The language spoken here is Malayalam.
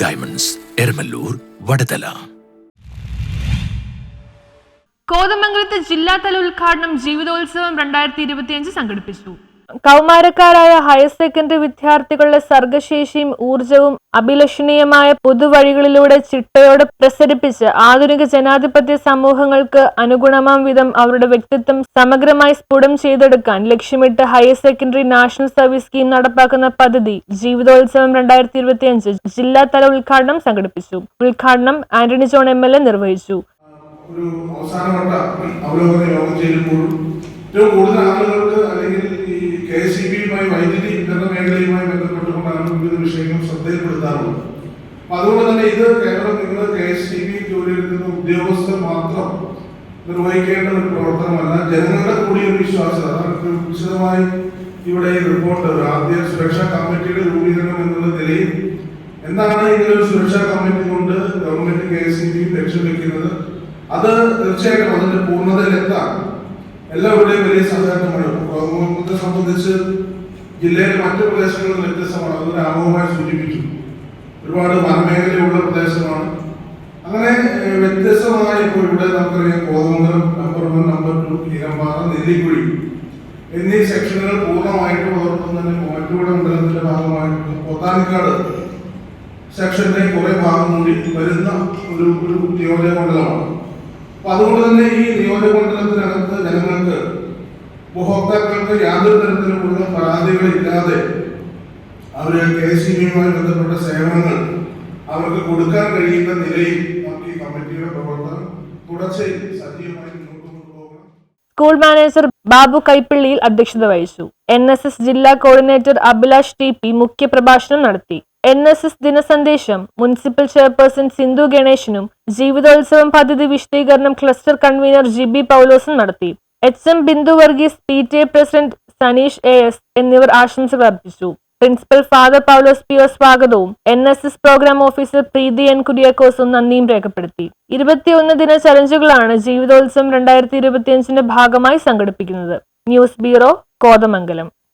ഡയമണ്ട്സ്, എരമല്ലൂർ, വടതല. കോതമംഗലത്ത് ജില്ലാതല ഉദ്ഘാടനം ജീവിതോത്സവം 2025 സംഘടിപ്പിച്ചു. കൗമാരക്കാരായ ഹയർ സെക്കൻഡറി വിദ്യാർത്ഥികളുടെ സർഗശേഷിയും ഊർജവും അഭിലഷണീയമായ പുതുവഴികളിലൂടെ ചിട്ടയോടെ പ്രസരിപ്പിച്ച് ആധുനിക ജനാധിപത്യ സമൂഹങ്ങൾക്ക് അനുഗുണമാം വിധം അവരുടെ വ്യക്തിത്വം സമഗ്രമായി സ്ഫുടം ചെയ്തെടുക്കാൻ ലക്ഷ്യമിട്ട് higher secondary national service scheme നടപ്പാക്കുന്ന പദ്ധതി ജീവിതോത്സവം 2025 ജില്ലാതല ഉദ്ഘാടനം സംഘടിപ്പിച്ചു. ഉദ്ഘാടനം ആന്റണി ജോൺ MLA നിർവഹിച്ചു. ഒരു അവസാനവട്ട അവലോകന യോഗം ചേരുമ്പോഴും ഏറ്റവും കൂടുതൽ ആളുകൾക്ക് അല്ലെങ്കിൽ ഈ KSEB-യുമായി വൈദ്യുതി വിതരണ മേഖലയുമായി ബന്ധപ്പെട്ടുകൊണ്ടാണ് വിവിധ വിഷയങ്ങൾ ശ്രദ്ധയിൽപ്പെടുത്താറുള്ളത്. അതുകൊണ്ട് തന്നെ ഇത് കേവലം നിങ്ങൾ KSEB ജോലിയെടുക്കുന്ന ഉദ്യോഗസ്ഥർ മാത്രം നിർവഹിക്കേണ്ട ഒരു പ്രവർത്തനമല്ല, ജനങ്ങളുടെ കൂടി ഒരു വിശ്വാസം. അതാണ് വിശദമായി ഇവിടെ ഈ റിപ്പോർട്ട് ആദ്യ സുരക്ഷാ കമ്മിറ്റിയുടെ രൂപീകരണം എന്നുള്ള നിലയിൽ എന്താണ് ഇങ്ങനെ ഒരു സുരക്ഷാ കമ്മിറ്റി കൊണ്ട് ഗവൺമെന്റ് KSEB ലക്ഷ്യം വെക്കുന്നത്, അത് തീർച്ചയായിട്ടും അതിന്റെ പൂർണ്ണതയിലെത്താൻ എല്ലാവരുടെയും വലിയ സഹകരണമാണ്. കോതമംഗലത്തെ സംബന്ധിച്ച് ജില്ലയിലെ മറ്റു പ്രദേശങ്ങളിൽ വ്യത്യസ്തമാണ്. അതൊരു ആമുഖമായി സൂചിപ്പിച്ചു. ഒരുപാട് വനമേഖലയുള്ള പ്രദേശമാണ്. അങ്ങനെ വ്യത്യസ്തമായ ഇപ്പോൾ ഇവിടെ നമുക്കറിയാം കോതമംഗലം നമ്പർ 1, നമ്പർ 2, ഈരമ്പാറ, നെല്ലിക്കുഴി എന്നീ സെക്ഷനുകൾ പൂർണ്ണമായിട്ടും അതോടൊപ്പം തന്നെ മൂവാറ്റുപുഴ മണ്ഡലത്തിന്റെ ഭാഗമായിട്ടുള്ള പോത്താനിക്കാട് സെക്ഷന്റെ കുറെ ഭാഗം കൂടി വരുന്ന ഒരു നിയോജക മണ്ഡലമാണ്. അപ്പൊ അതുകൊണ്ട് തന്നെ ഈ നിയോജക മണ്ഡലത്തിനകത്ത് ജനങ്ങൾക്ക്, ഉപഭോക്താക്കൾക്ക് യാതൊരു തരത്തിലുമുള്ള പരാതികളില്ലാതെ അവര് KSEB-യുമായി ബന്ധപ്പെട്ട സേവനങ്ങൾ അവർക്ക് കൊടുക്കാൻ കഴിയുന്ന നിലയിൽ നമുക്ക് ഈ കമ്മിറ്റിയുടെ പ്രവർത്തനം തുടർച്ചയിൽ സജീവമായി മുന്നോട്ട് കൊണ്ടുപോകണം. സ്കൂൾ മാനേജർ ബാബു കൈപ്പള്ളിയിൽ അധ്യക്ഷത വഹിച്ചു. NSS ജില്ലാ കോർഡിനേറ്റർ അഭിലാഷ് TP മുഖ്യപ്രഭാഷണം നടത്തി. NSS ദിനസന്ദേശം മുനിസിപ്പൽ ചെയർപേഴ്സൺ സിന്ധു ഗണേശനും ജീവിതോത്സവം പദ്ധതി വിശദീകരണം ക്ലസ്റ്റർ കൺവീനർ GB പൗലോസും നടത്തി. HM Bindu Varghese, PTA president Saneesh AS എന്നിവർ ആശംസകൾ അർപ്പിച്ചു. പ്രിൻസിപ്പൽ ഫാദർ പൗലോസ് PO സ്വാഗതവും NSS programme officer Preethi N കുര്യാക്കോസും നന്ദിയും രേഖപ്പെടുത്തി. 21 ദിന ചലഞ്ചുകളാണ് ജീവിതോത്സവം 2025 ഭാഗമായി സംഘടിപ്പിക്കുന്നത്. News bureau, Kothamangalam.